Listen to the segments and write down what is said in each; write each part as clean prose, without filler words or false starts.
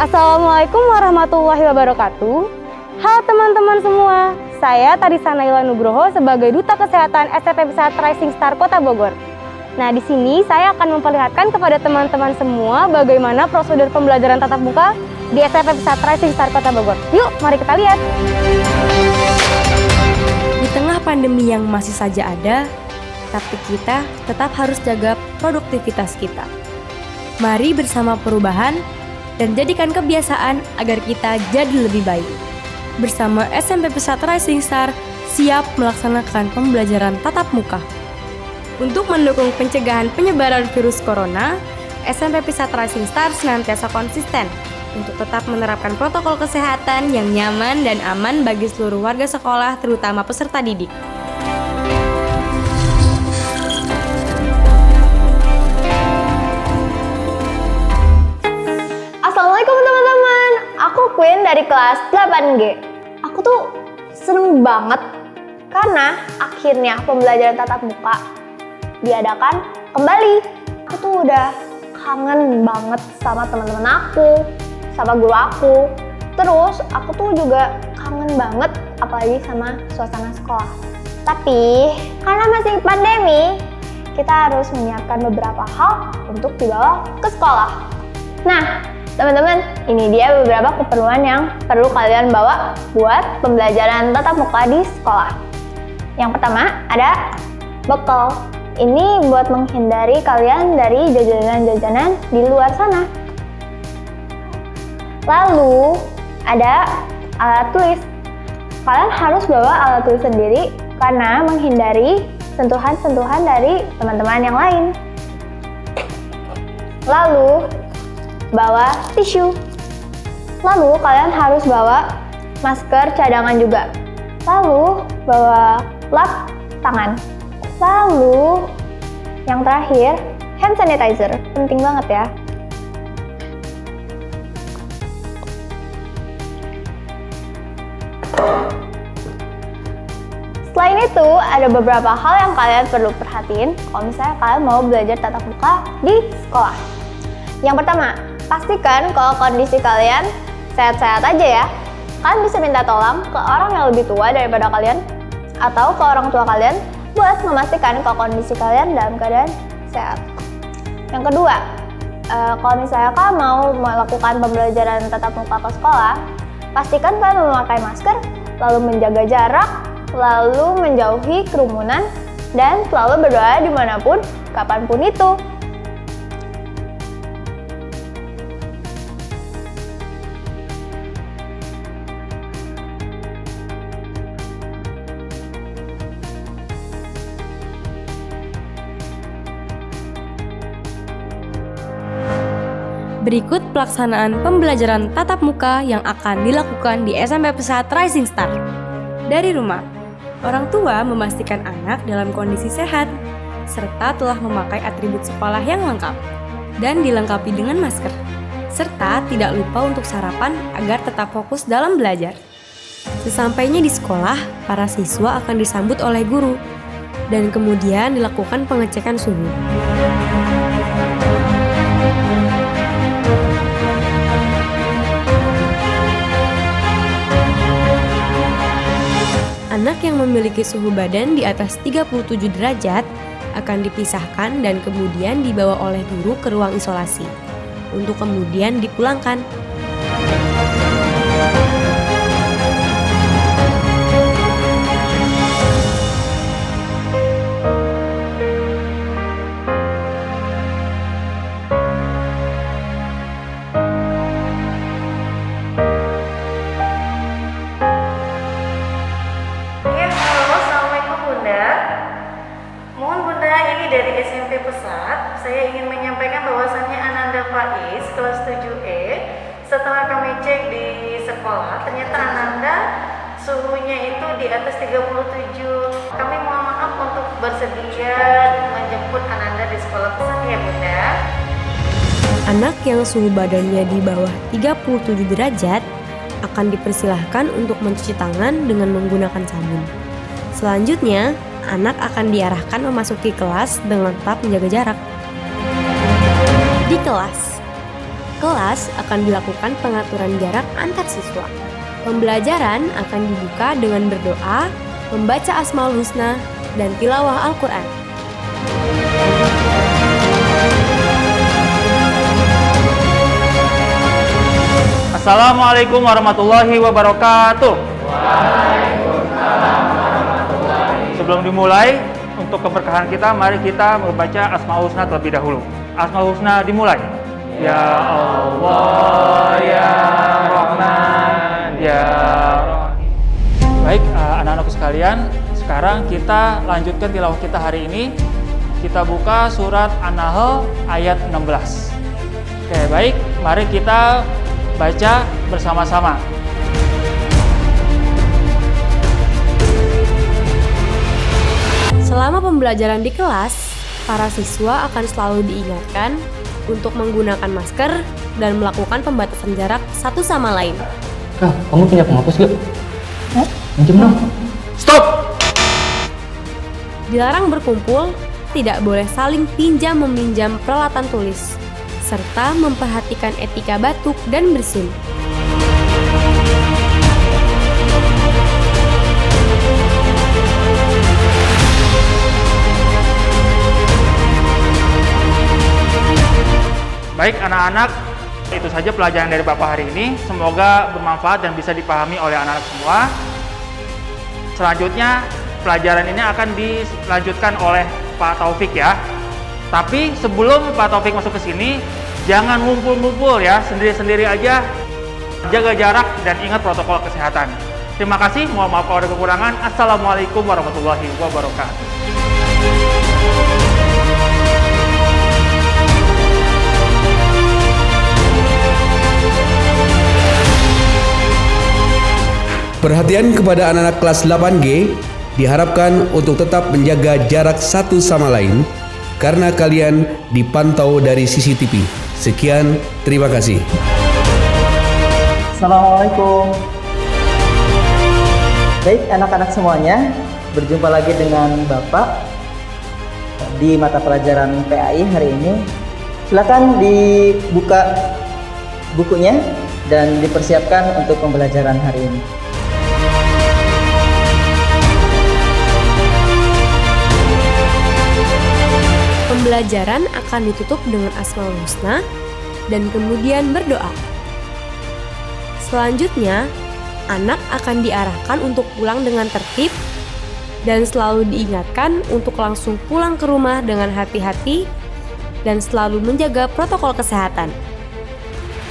Assalamualaikum warahmatullahi wabarakatuh. Halo teman-teman semua, saya Tarisa Naila Nugroho sebagai Duta Kesehatan SMP Pesat Rising Star Kota Bogor. Nah, di sini saya akan memperlihatkan kepada teman-teman semua bagaimana prosedur pembelajaran tatap muka di SMP Pesat Rising Star Kota Bogor. Yuk, mari kita lihat. Di tengah pandemi yang masih saja ada, tapi kita tetap harus jaga produktivitas kita. Mari bersama perubahan dan jadikan kebiasaan agar kita jadi lebih baik. Bersama SMP Pesat Rising Star siap melaksanakan pembelajaran tatap muka. Untuk mendukung pencegahan penyebaran virus corona, SMP Pesat Rising Star senantiasa konsisten untuk tetap menerapkan protokol kesehatan yang nyaman dan aman bagi seluruh warga sekolah, terutama peserta didik. Assalamualaikum teman-teman, aku Queen dari kelas 8G. Aku tuh seneng banget karena akhirnya pembelajaran tatap muka diadakan kembali. Aku tuh udah kangen banget sama teman-teman aku, sama guru aku. Terus aku tuh juga kangen banget apalagi sama suasana sekolah. Tapi karena masih pandemi, kita harus menyiapkan beberapa hal untuk dibawa ke sekolah. Nah, teman-teman, ini dia beberapa keperluan yang perlu kalian bawa buat pembelajaran tatap muka di sekolah. Yang pertama ada bekal. Ini buat menghindari kalian dari jajanan-jajanan di luar sana. Lalu ada alat tulis. Kalian harus bawa alat tulis sendiri karena menghindari sentuhan-sentuhan dari teman-teman yang lain. Lalu bawa tisu. Lalu kalian harus bawa masker cadangan juga. Lalu bawa lap tangan. Lalu yang terakhir hand sanitizer. Penting banget ya. Selain itu, ada beberapa hal yang kalian perlu perhatiin kalau misalnya kalian mau belajar tatap muka di sekolah. Yang pertama, pastikan kalau kondisi kalian sehat-sehat aja ya. Kalian bisa minta tolong ke orang yang lebih tua daripada kalian atau ke orang tua kalian buat memastikan kalau kondisi kalian dalam keadaan sehat. Yang kedua, kalau misalnya kalian mau melakukan pembelajaran tatap muka ke sekolah, pastikan kalian memakai masker, lalu menjaga jarak, lalu menjauhi kerumunan, dan selalu berdoa dimanapun, kapanpun itu. Berikut pelaksanaan pembelajaran tatap muka yang akan dilakukan di SMP Pesat Rising Star. Dari rumah, orang tua memastikan anak dalam kondisi sehat, serta telah memakai atribut sekolah yang lengkap, dan dilengkapi dengan masker, serta tidak lupa untuk sarapan agar tetap fokus dalam belajar. Sesampainya di sekolah, para siswa akan disambut oleh guru, dan kemudian dilakukan pengecekan suhu. Anak yang memiliki suhu badan di atas 37 derajat akan dipisahkan dan kemudian dibawa oleh guru ke ruang isolasi untuk kemudian dipulangkan. Dari SMP Pesat, saya ingin menyampaikan bahwasannya Ananda Faiz, kelas 7E. Setelah kami cek di sekolah, ternyata Ananda suhunya itu di atas 37. Kami mohon maaf untuk bersedia menjemput Ananda di sekolah Pesat ya Bunda. Anak yang suhu badannya di bawah 37 derajat akan dipersilahkan untuk mencuci tangan dengan menggunakan sabun. Selanjutnya, anak akan diarahkan memasuki kelas dengan tetap menjaga jarak. Di kelas, kelas akan dilakukan pengaturan jarak antar siswa. Pembelajaran akan dibuka dengan berdoa, membaca Asmaul Husna, dan tilawah Al-Quran. Assalamualaikum warahmatullahi wabarakatuh. Sebelum dimulai, untuk keberkahan kita, mari kita membaca Asmaul Husna terlebih dahulu. Asmaul Husna dimulai. Ya Allah, Ya Rahman, Ya Rahim. Baik, anak-anakku sekalian, sekarang kita lanjutkan tilawah kita hari ini. Kita buka surat An-Nahl ayat 16. Oke, baik, mari kita baca bersama-sama. Selama pembelajaran di kelas, para siswa akan selalu diingatkan untuk menggunakan masker dan melakukan pembatasan jarak satu sama lain. Kak, kamu punya penghapus gak? Minjem dong. Stop! Dilarang berkumpul, tidak boleh saling pinjam-meminjam peralatan tulis, serta memperhatikan etika batuk dan bersin. Baik anak-anak, itu saja pelajaran dari Bapak hari ini. Semoga bermanfaat dan bisa dipahami oleh anak-anak semua. Selanjutnya, pelajaran ini akan dilanjutkan oleh Pak Taufik ya. Tapi sebelum Pak Taufik masuk ke sini, jangan ngumpul-ngumpul ya, sendiri-sendiri aja. Jaga jarak dan ingat protokol kesehatan. Terima kasih, mohon maaf kalau ada kekurangan. Assalamualaikum warahmatullahi wabarakatuh. Perhatian kepada anak-anak kelas 8G diharapkan untuk tetap menjaga jarak satu sama lain karena kalian dipantau dari CCTV. Sekian, terima kasih. Assalamualaikum. Baik anak-anak semuanya, berjumpa lagi dengan Bapak di mata pelajaran PAI hari ini. Silakan dibuka bukunya dan dipersiapkan untuk pembelajaran hari ini. Pembelajaran akan ditutup dengan Asmaul Husna dan kemudian berdoa. Selanjutnya, anak akan diarahkan untuk pulang dengan tertib dan selalu diingatkan untuk langsung pulang ke rumah dengan hati-hati dan selalu menjaga protokol kesehatan.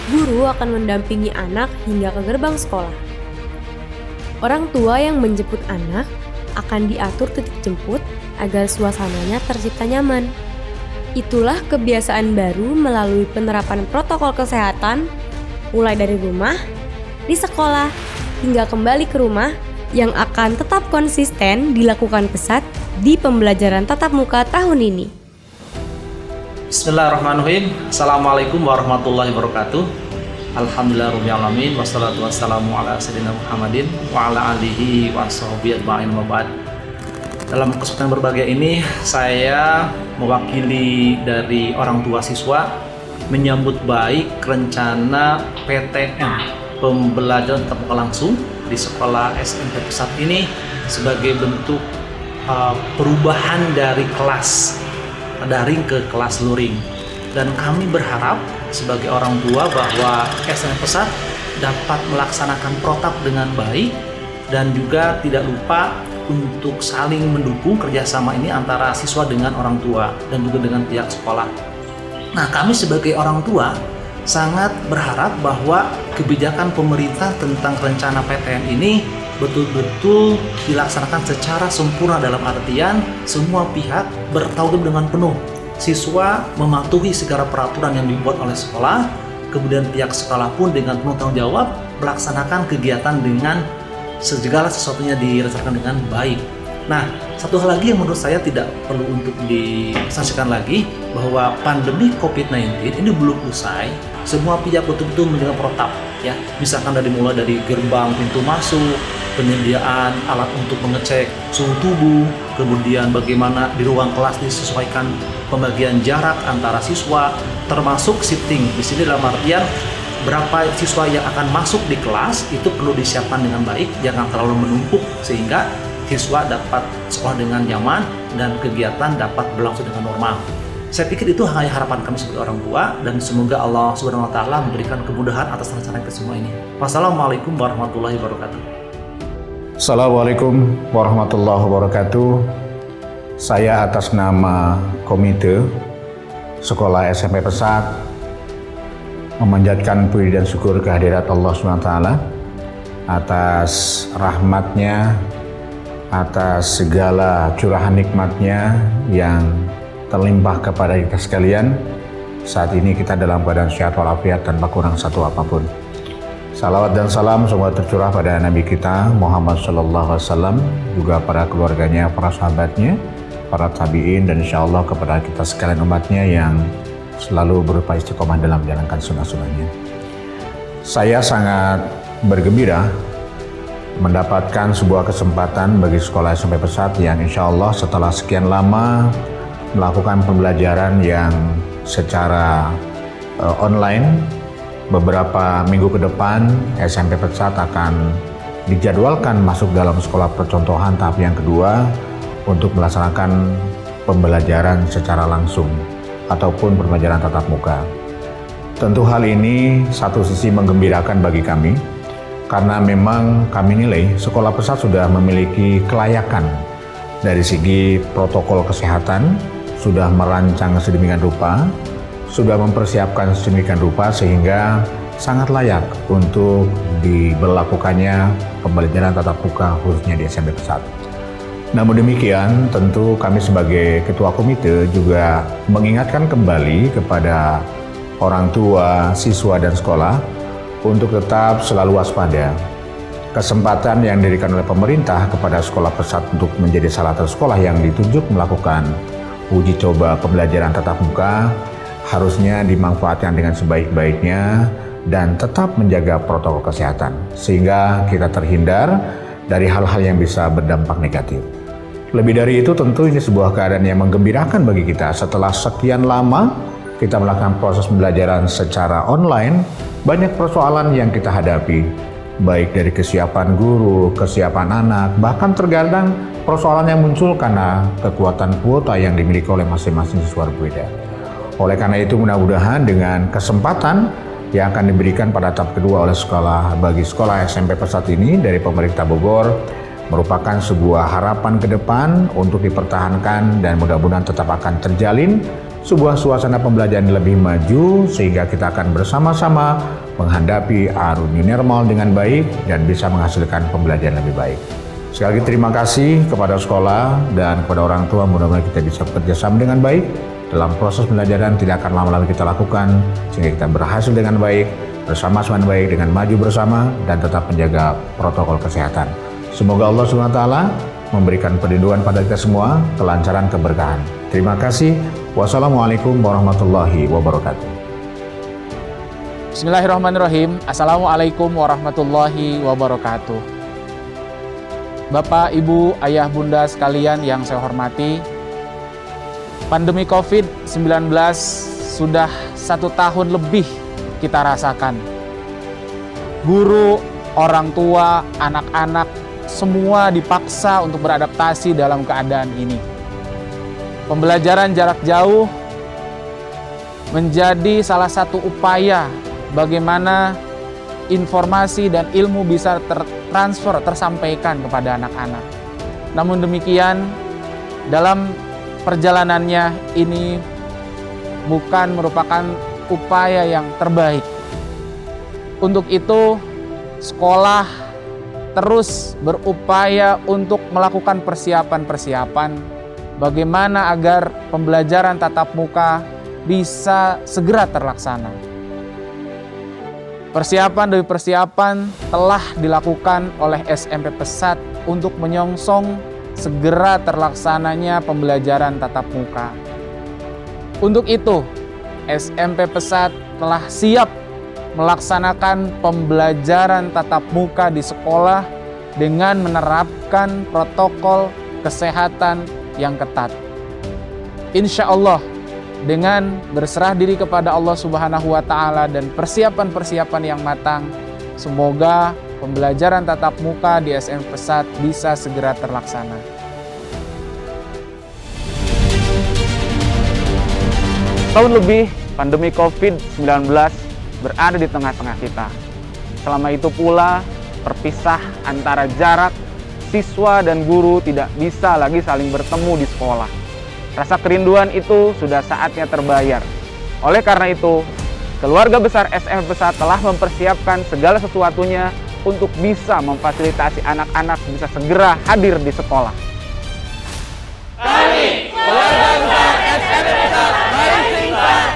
Guru akan mendampingi anak hingga ke gerbang sekolah. Orang tua yang menjemput anak akan diatur titik jemput agar suasananya tercipta nyaman. Itulah kebiasaan baru melalui penerapan protokol kesehatan, mulai dari rumah, di sekolah, hingga kembali ke rumah yang akan tetap konsisten dilakukan pesat di pembelajaran tatap muka tahun ini. Bismillahirrahmanirrahim. Assalamualaikum warahmatullahi wabarakatuh. Alhamdulillahirabbil alamin wassalatu wassalamu ala sayyidina Muhammadin wa ala alihi washabbihi ajma'in wa ba'd. Dalam kesempatan berbahagia ini, saya mewakili dari orang tua siswa menyambut baik rencana PTM pembelajaran tatap muka langsung di sekolah SMP Pesat ini sebagai bentuk perubahan dari kelas daring ke kelas luring. Dan kami berharap sebagai orang tua bahwa SMP Pesat dapat melaksanakan protap dengan baik dan juga tidak lupa untuk saling mendukung kerjasama ini antara siswa dengan orang tua dan juga dengan pihak sekolah. Nah, kami sebagai orang tua sangat berharap bahwa kebijakan pemerintah tentang rencana PTM ini betul-betul dilaksanakan secara sempurna, dalam artian semua pihak bertanggung jawab dengan penuh. Siswa mematuhi segala peraturan yang dibuat oleh sekolah, kemudian pihak sekolah pun dengan penuh tanggung jawab melaksanakan kegiatan dengan segala sesuatunya dirasakan dengan baik. Nah, satu hal lagi yang menurut saya tidak perlu untuk disaksikan lagi, bahwa pandemi COVID-19 ini belum usai. Semua pihak betul-betul menjaga protap, ya. Misalkan mulai dari gerbang pintu masuk, penyediaan alat untuk mengecek suhu tubuh, kemudian bagaimana di ruang kelas disesuaikan pembagian jarak antara siswa, termasuk shifting. Di sini dalam artian berapa siswa yang akan masuk di kelas itu perlu disiapkan dengan baik, jangan terlalu menumpuk sehingga siswa dapat sekolah dengan nyaman dan kegiatan dapat berlangsung dengan normal. Saya pikir itu hanya harapan kami sebagai orang tua, dan semoga Allah Subhanahu wa taala memberikan kemudahan atas rencana kita semua ini. Wassalamualaikum warahmatullahi wabarakatuh. Assalamualaikum warahmatullahi wabarakatuh. Saya atas nama Komite Sekolah SMP Pesat memanjatkan puji dan syukur kehadirat Allah SWT atas rahmatnya, atas segala curahan nikmatnya yang terlimpah kepada kita sekalian. Saat ini kita dalam keadaan sehat walafiat tanpa kurang satu apapun. Salawat dan salam semoga tercurah pada Nabi kita Muhammad SAW, juga para keluarganya, para sahabatnya, para tabi'in, dan insya Allah kepada kita sekalian umatnya yang selalu berupa istiqomah dalam menjalankan sunnah-sunnahnya. Saya sangat bergembira mendapatkan sebuah kesempatan bagi sekolah SMP Pesat yang insya Allah setelah sekian lama melakukan pembelajaran yang secara online. Beberapa minggu ke depan SMP Pesat akan dijadwalkan masuk dalam sekolah percontohan tahap yang kedua untuk melaksanakan pembelajaran secara langsung ataupun pembelajaran tatap muka. Tentu hal ini satu sisi menggembirakan bagi kami karena memang kami nilai sekolah Pesat sudah memiliki kelayakan dari segi protokol kesehatan, sudah merancang sedemikian rupa, sudah mempersiapkan sedemikian rupa sehingga sangat layak untuk diberlakukannya pembelajaran tatap muka khususnya di SMP Pesat. Namun demikian, tentu kami sebagai ketua komite juga mengingatkan kembali kepada orang tua, siswa, dan sekolah untuk tetap selalu waspada. Kesempatan yang diberikan oleh pemerintah kepada sekolah Pesat untuk menjadi salah satu sekolah yang ditunjuk melakukan uji coba pembelajaran tatap muka harusnya dimanfaatkan dengan sebaik-baiknya dan tetap menjaga protokol kesehatan sehingga kita terhindar dari hal-hal yang bisa berdampak negatif. Lebih dari itu tentu ini sebuah keadaan yang menggembirakan bagi kita. Setelah sekian lama kita melakukan proses pembelajaran secara online, banyak persoalan yang kita hadapi, baik dari kesiapan guru, kesiapan anak, bahkan terkadang persoalan yang muncul karena kekuatan kuota yang dimiliki oleh masing-masing siswa berbeda. Oleh karena itu mudah-mudahan dengan kesempatan yang akan diberikan pada tahap kedua oleh sekolah bagi sekolah SMP Pesat ini dari pemerintah Bogor merupakan sebuah harapan ke depan untuk dipertahankan dan mudah-mudahan tetap akan terjalin sebuah suasana pembelajaran yang lebih maju sehingga kita akan bersama-sama menghadapi arus new normal dengan baik dan bisa menghasilkan pembelajaran lebih baik. Sekali lagi terima kasih kepada sekolah dan kepada orang tua, mudah-mudahan kita bisa bekerjasama dengan baik dalam proses pembelajaran, tidak akan lama lagi kita lakukan sehingga kita berhasil dengan baik, bersama-sama dengan baik, dengan maju bersama dan tetap menjaga protokol kesehatan. Semoga Allah SWT memberikan perlindungan pada kita semua, kelancaran, keberkahan. Terima kasih. Wassalamualaikum warahmatullahi wabarakatuh. Bismillahirrahmanirrahim. Assalamualaikum warahmatullahi wabarakatuh. Bapak, Ibu, Ayah, Bunda sekalian yang saya hormati, pandemi COVID-19 sudah 1 tahun lebih kita rasakan. Guru, orang tua, anak-anak, semua dipaksa untuk beradaptasi dalam keadaan ini. Pembelajaran jarak jauh menjadi salah satu upaya bagaimana informasi dan ilmu bisa tertransfer, tersampaikan kepada anak-anak. Namun demikian, dalam perjalanannya ini bukan merupakan upaya yang terbaik. Untuk itu, sekolah terus berupaya untuk melakukan persiapan-persiapan bagaimana agar pembelajaran tatap muka bisa segera terlaksana. Persiapan demi persiapan telah dilakukan oleh SMP Pesat untuk menyongsong segera terlaksananya pembelajaran tatap muka. Untuk itu, SMP Pesat telah siap melaksanakan pembelajaran tatap muka di sekolah dengan menerapkan protokol kesehatan yang ketat. Insya Allah dengan berserah diri kepada Allah Subhanahu wa Ta'ala dan persiapan-persiapan yang matang, semoga pembelajaran tatap muka di SMP Pesat bisa segera terlaksana. Tahun lebih pandemi COVID-19 berada di tengah-tengah kita. Selama itu pula, perpisah antara jarak siswa dan guru tidak bisa lagi saling bertemu di sekolah. Rasa kerinduan itu sudah saatnya terbayar. Oleh karena itu, keluarga besar SMP Pesat telah mempersiapkan segala sesuatunya untuk bisa memfasilitasi anak-anak bisa segera hadir di sekolah. Kami, keluarga besar SMP Pesat Bayi Singkat,